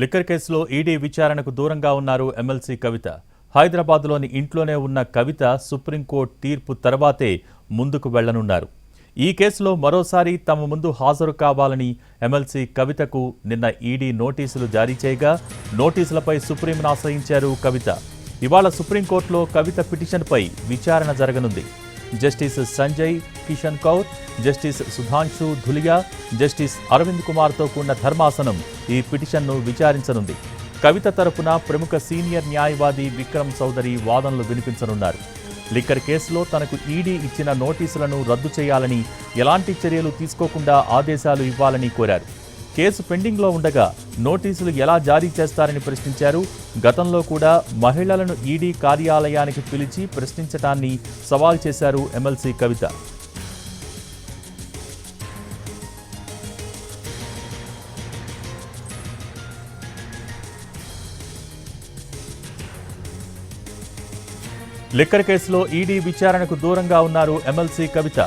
Liquor కేసులో ED విచారణకు దూరంగా ఉన్నారు ఎమ్మెల్సీ కవిత. హైదరాబాద్లోని ఇంట్లోనే ఉన్న కవిత సుప్రీంకోర్టు తీర్పు తర్వాతే ముందుకు వెళ్లనున్నారు. ఈ కేసులో మరోసారి తమ ముందు హాజరు కావాలని ఎమ్మెల్సీ కవితకు నిన్న ఈడీ నోటీసులు జారీ చేయగా నోటీసులపై సుప్రీంను ఆశ్రయించారు కవిత. ఇవాళ సుప్రీంకోర్టులో కవిత పిటిషన్పై విచారణ జరగనుంది. Justice Sanjay Kishan Kaur, justice Sudhanshu Dhulia, justice Aravind కుమార్తో కూడిన ధర్మాసనం ఈ పిటిషన్ను విచారించనుంది. కవిత తరపున ప్రముఖ సీనియర్ న్యాయవాది విక్రమ్ చౌదరి వాదనలు వినిపించనున్నారు. లిక్కర్ కేసులో తనకు ఈడీ ఇచ్చిన నోటీసులను రద్దు చేయాలని, ఎలాంటి చర్యలు తీసుకోకుండా ఆదేశాలు ఇవ్వాలని కోరారు. కేసు పెండింగ్లో ఉండగా నోటీసులు ఎలా జారీ చేస్తారని ప్రశ్నించారు. గతంలో కూడా మహిళలను ఈడీ కార్యాలయానికి పిలిచి ప్రశ్నించటాన్ని సవాల్ చేశారు ఎమ్మెల్సీ కవిత. లిక్కర్ కేసులో ఈడీ విచారణకు దూరంగా ఉన్నారు ఎమ్మెల్సీ కవిత.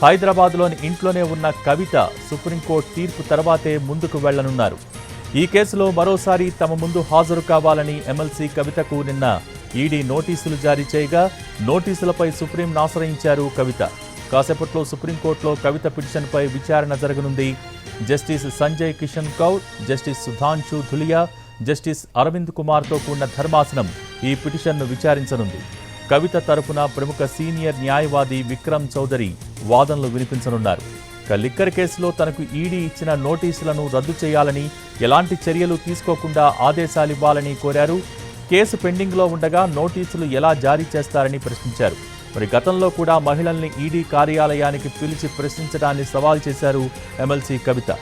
హైదరాబాద్లోని ఇంట్లోనే ఉన్న కవిత సుప్రీంకోర్టు తీర్పు తర్వాతే ముందుకు వెళ్లనున్నారు. ఈ కేసులో మరోసారి తమ ముందు హాజరు కావాలని ఎమ్మెల్సీ కవితకు నిన్న ఈడీ నోటీసులు జారీ చేయగా నోటీసులపై సుప్రీంను ఆశ్రయించారు కవిత. కాసేపట్లో సుప్రీంకోర్టులో కవిత పిటిషన్పై విచారణ జరగనుంది. Justice Sanjay Kishan Kaur, justice Sudhanshu Dhulia, justice Aravind కుమార్తో కూడిన ధర్మాసనం ఈ పిటిషన్ను విచారించనుంది. కవిత తరపున ప్రముఖ సీనియర్ న్యాయవాది విక్రమ్ చౌదరి వాదనలు వినిపించనున్నారు. లిక్కర్ కేసులో తనకు ఈడీ ఇచ్చిన నోటీసులను రద్దు చేయాలని, ఎలాంటి చర్యలు తీసుకోకుండా ఆదేశాలివ్వాలని కోరారు. కేసు పెండింగ్లో ఉండగా నోటీసులు ఎలా జారీ చేస్తారని ప్రశ్నించారు. మరి గతంలో కూడా మహిళల్ని ఈడీ కార్యాలయానికి పిలిచి ప్రశ్నించడాన్ని సవాల్ చేశారు ఎమ్మెల్సీ కవిత.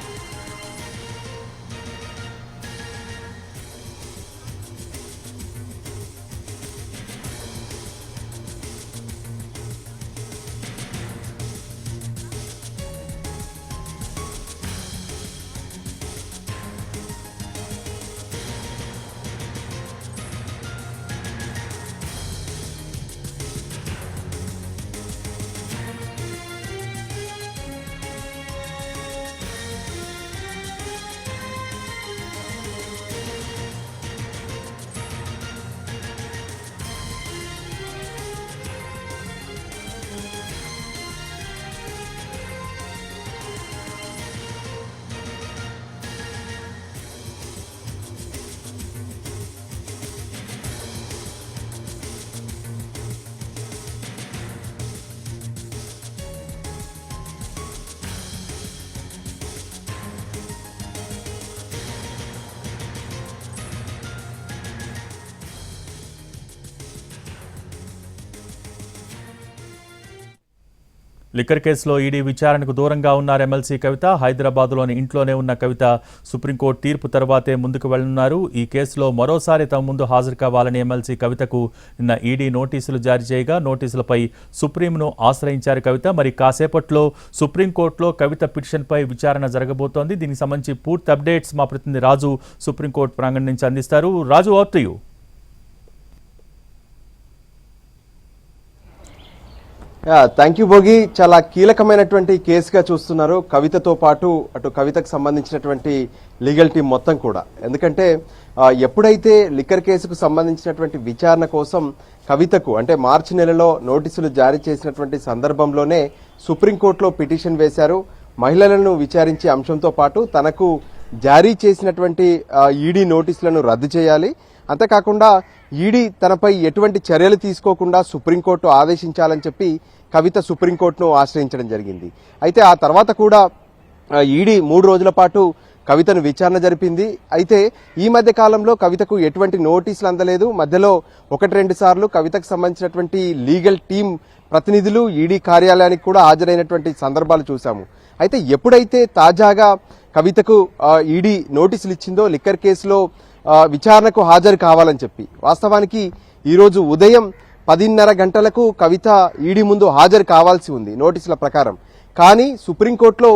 లిక్కర్ కేసులో ఈడీ విచారణకు దూరంగా ఉన్నారు ఎమ్మెల్సీ కవిత. హైదరాబాద్లోని ఇంట్లోనే ఉన్న కవిత సుప్రీంకోర్టు తీర్పు తర్వాతే ముందుకు వెళ్లనున్నారు. ఈ కేసులో మరోసారి తమ ముందు హాజరు కావాలని ఎమ్మెల్సీ కవితకు నిన్న ఈడీ నోటీసులు జారీ చేయగా నోటీసులపై సుప్రీంను ఆశ్రయించారు కవిత. మరి కాసేపట్లో సుప్రీంకోర్టులో కవిత పిటిషన్పై విచారణ జరగబోతోంది. దీనికి సంబంధించి పూర్తి అప్డేట్స్ మా ప్రతినిధి రాజు సుప్రీంకోర్టు ప్రాంగణం నుంచి అందిస్తారు. Raju, over to you. Thank you Bhogi. చాలా కీలకమైనటువంటి కేసుగా చూస్తున్నారు కవితతో పాటు అటు కవితకు సంబంధించినటువంటి లీగల్ టీం మొత్తం కూడా. ఎందుకంటే ఎప్పుడైతే లిక్కర్ కేసుకు సంబంధించినటువంటి విచారణ కోసం కవితకు అంటే మార్చి నెలలో నోటీసులు జారీ చేసినటువంటి సందర్భంలోనే సుప్రీంకోర్టులో పిటిషన్ వేశారు. మహిళలను విచారించే అంశంతో పాటు తనకు జారీ చేసినటువంటి ఈడీ నోటీసులను రద్దు చేయాలి, అంతేకాకుండా ఈడీ తనపై ఎటువంటి చర్యలు తీసుకోకుండా సుప్రీంకోర్టు ఆదేశించాలని చెప్పి కవిత సుప్రీంకోర్టును ఆశ్రయించడం జరిగింది. అయితే ఆ తర్వాత కూడా ఈడీ 3 రోజుల పాటు కవితను విచారణ జరిపింది. అయితే ఈ మధ్య కాలంలో కవితకు ఎటువంటి నోటీసులు అందలేదు. మధ్యలో 1-2 సార్లు కవితకు సంబంధించినటువంటి లీగల్ టీం ప్రతినిధులు ఈడీ కార్యాలయానికి కూడా హాజరైనటువంటి సందర్భాలు చూశాము. అయితే ఎప్పుడైతే తాజాగా కవితకు ఈడీ నోటీసులు ఇచ్చిందో లిక్కర్ కేసులో విచారణకు హాజరు కావాలని చెప్పి, వాస్తవానికి ఈరోజు ఉదయం 10:30 గంటలకు కవిత ఈడీ ముందు హాజరు కావాల్సి ఉంది నోటీసుల ప్రకారం. కానీ సుప్రీంకోర్టులో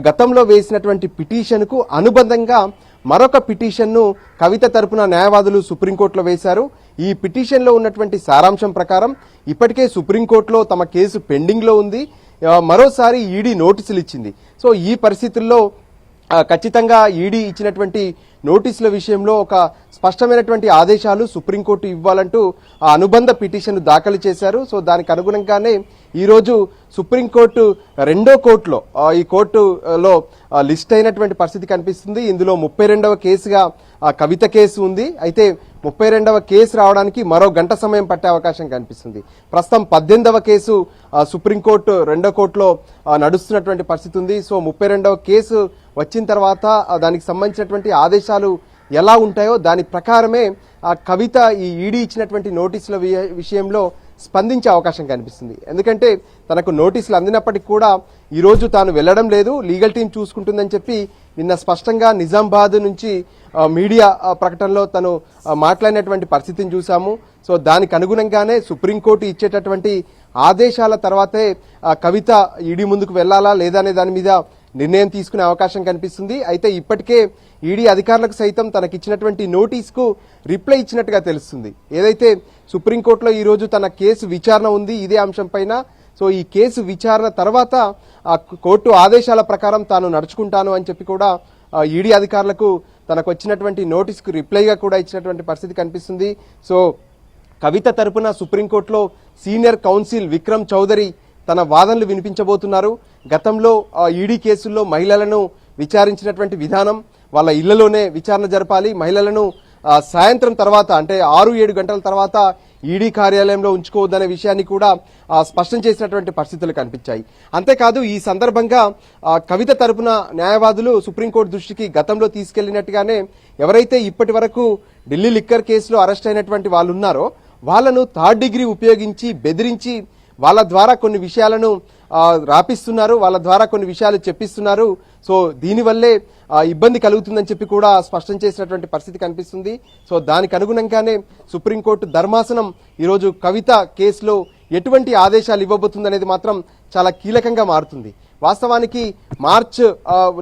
గతంలో వేసినటువంటి పిటిషన్కు అనుబంధంగా మరొక పిటిషన్ను కవిత తరపున న్యాయవాదులు సుప్రీంకోర్టులో వేశారు. ఈ పిటిషన్లో ఉన్నటువంటి సారాంశం ప్రకారం ఇప్పటికే సుప్రీంకోర్టులో తమ కేసు పెండింగ్లో ఉంది, మరోసారి ఈడీ నోటీసులు ఇచ్చింది. సో ఈ పరిస్థితుల్లో ఖచ్చితంగా ఈడీ ఇచ్చినటువంటి నోటీసుల విషయంలో ఒక స్పష్టమైనటువంటి ఆదేశాలు సుప్రీంకోర్టు ఇవ్వాలంటూ ఆ అనుబంధ పిటిషన్ దాఖలు చేశారు. సో దానికి అనుగుణంగానే ఈరోజు సుప్రీంకోర్టు రెండో కోర్టులో ఈ కోర్టులో లిస్ట్ అయినటువంటి పరిస్థితి కనిపిస్తుంది. ఇందులో 32వ కేసుగా కవిత కేసు ఉంది. అయితే 32వ కేసు రావడానికి మరో గంట సమయం పట్టే అవకాశం కనిపిస్తుంది. ప్రస్తుతం 18వ కేసు సుప్రీంకోర్టు రెండో కోర్టులో నడుస్తున్నటువంటి పరిస్థితి ఉంది. సో 32వ కేసు వచ్చిన తర్వాత దానికి సంబంధించినటువంటి ఆదేశాలు ఎలా ఉంటాయో దాని ప్రకారమే ఆ కవిత ఈ ఈడీ ఇచ్చినటువంటి నోటీసుల విషయంలో స్పందించే అవకాశం కనిపిస్తుంది. ఎందుకంటే తనకు నోటీసులు అందినప్పటికీ కూడా ఈరోజు తాను వెళ్లడం లేదు, లీగల్ టీం చూసుకుంటుందని చెప్పి నిన్న స్పష్టంగా నిజామాబాద్ నుంచి మీడియా ప్రకటనలో తను మాట్లాడినటువంటి పరిస్థితిని చూసాము. సో దానికి అనుగుణంగానే సుప్రీంకోర్టు ఇచ్చేటటువంటి ఆదేశాల తర్వాతే కవిత ఈడీ ముందుకు వెళ్లాలా లేదా అనే దాని మీద నిర్ణయం తీసుకునే అవకాశం కనిపిస్తుంది. అయితే ఇప్పటికే ఈడీ అధికారులకు సైతం తనకిచ్చినటువంటి నోటీస్కు రిప్లై ఇచ్చినట్టుగా తెలుస్తుంది. ఏదైతే సుప్రీంకోర్టులో ఈరోజు తన కేసు విచారణ ఉంది ఇదే అంశం పైన. సో ఈ కేసు విచారణ తర్వాత ఆ కోర్టు ఆదేశాల ప్రకారం తాను నడుచుకుంటాను అని చెప్పి కూడా ఈడీ అధికారులకు తనకు వచ్చినటువంటి నోటీస్కు రిప్లైగా కూడా ఇచ్చినటువంటి పరిస్థితి కనిపిస్తుంది. సో కవిత తరపున సుప్రీంకోర్టులో సీనియర్ కౌన్సిల్ విక్రమ్ చౌదరి తన వాదనలు వినిపించబోతున్నారు. గతంలో ఈడీ కేసుల్లో మహిళలను విచారించినటువంటి విధానం, వాళ్ళ ఇళ్లలోనే విచారణ జరపాలి, మహిళలను సాయంత్రం తర్వాత అంటే 6-7 గంటల తర్వాత ఈడీ కార్యాలయంలో ఉంచుకోవద్దనే విషయాన్ని కూడా స్పష్టం చేసినటువంటి పరిస్థితులు కనిపించాయి. అంతేకాదు ఈ సందర్భంగా కవిత తరపున న్యాయవాదులు సుప్రీంకోర్టు దృష్టికి గతంలో తీసుకెళ్లినట్టుగానే ఎవరైతే ఇప్పటి వరకు ఢిల్లీ లిక్కర్ కేసులో అరెస్ట్ అయినటువంటి వాళ్ళు ఉన్నారో వాళ్ళను 3rd డిగ్రీ ఉపయోగించి బెదిరించి వాళ్ళ ద్వారా కొన్ని విషయాలను రాపిస్తున్నారు, వాళ్ళ ద్వారా కొన్ని విషయాలు చెప్పిస్తున్నారు. సో దీనివల్లే ఇబ్బంది కలుగుతుందని చెప్పి కూడా స్పష్టం చేసినటువంటి పరిస్థితి కనిపిస్తుంది. సో దానికి అనుగుణంగానే సుప్రీంకోర్టు ధర్మాసనం ఈరోజు కవిత కేసులో ఎటువంటి ఆదేశాలు ఇవ్వబోతుందనేది మాత్రం చాలా కీలకంగా మారుతుంది. వాస్తవానికి మార్చ్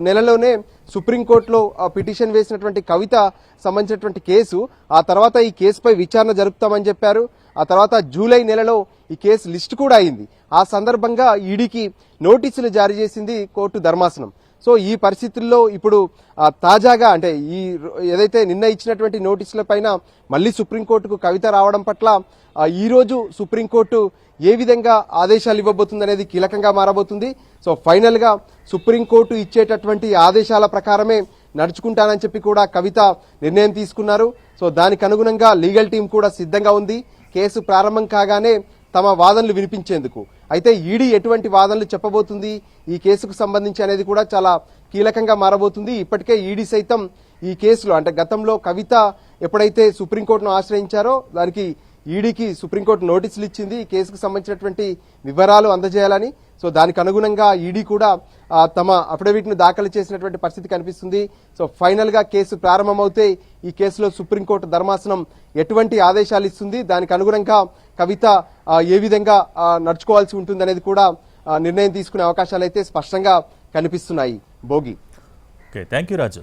నెలలోనే సుప్రీంకోర్టులో పిటిషన్ వేసినటువంటి కవిత సంబంధించినటువంటి కేసు, ఆ తర్వాత ఈ కేసుపై విచారణ జరుపుతామని చెప్పారు. ఆ తర్వాత జూలై నెలలో ఈ కేసు లిస్ట్ కూడా అయింది. ఆ సందర్భంగా ఈడీకి నోటీసులు జారీ చేసింది కోర్టు ధర్మాసనం. సో ఈ పరిస్థితుల్లో ఇప్పుడు తాజాగా అంటే ఈ ఏదైతే నిన్న ఇచ్చినటువంటి నోటీసుల పైన మళ్ళీ సుప్రీంకోర్టుకు కవిత రావడం పట్ల ఈ రోజు సుప్రీంకోర్టు ఏ విధంగా ఆదేశాలు ఇవ్వబోతుందనేది కీలకంగా మారబోతుంది. సో ఫైనల్ గా సుప్రీంకోర్టు ఇచ్చేటటువంటి ఆదేశాల ప్రకారమే నడుచుకుంటానని చెప్పి కూడా కవిత నిర్ణయం తీసుకున్నారు. సో దానికి అనుగుణంగా లీగల్ టీం కూడా సిద్ధంగా ఉంది కేసు ప్రారంభం కాగానే తమ వాదనలు వినిపించేందుకు. అయితే ఈడీ ఎటువంటి వాదనలు చెప్పబోతుంది ఈ కేసుకు సంబంధించి అనేది కూడా చాలా కీలకంగా మారబోతుంది. ఇప్పటికే ఈడీ సైతం ఈ కేసులో అంటే గతంలో కవిత ఎప్పుడైతే సుప్రీంకోర్టును ఆశ్రయించారో దానికి ఈడీకి సుప్రీంకోర్టు నోటీసులు ఇచ్చింది ఈ కేసుకు సంబంధించినటువంటి వివరాలు అందజేయాలని. సో దానికి అనుగుణంగా ఈడీ కూడా తమ అఫిడవిట్ ను దాఖలు చేసినటువంటి పరిస్థితి కనిపిస్తుంది. సో ఫైనల్ గా కేసు ప్రారంభమవుతే ఈ కేసులో సుప్రీంకోర్టు ధర్మాసనం ఎటువంటి ఆదేశాలు ఇస్తుంది, దానికి అనుగుణంగా కవిత ఏ విధంగా నడుచుకోవాల్సి ఉంటుంది అనేది కూడా నిర్ణయం తీసుకునే అవకాశాలు అయితే స్పష్టంగా కనిపిస్తున్నాయి. Bhogi. Okay, thank you Raju.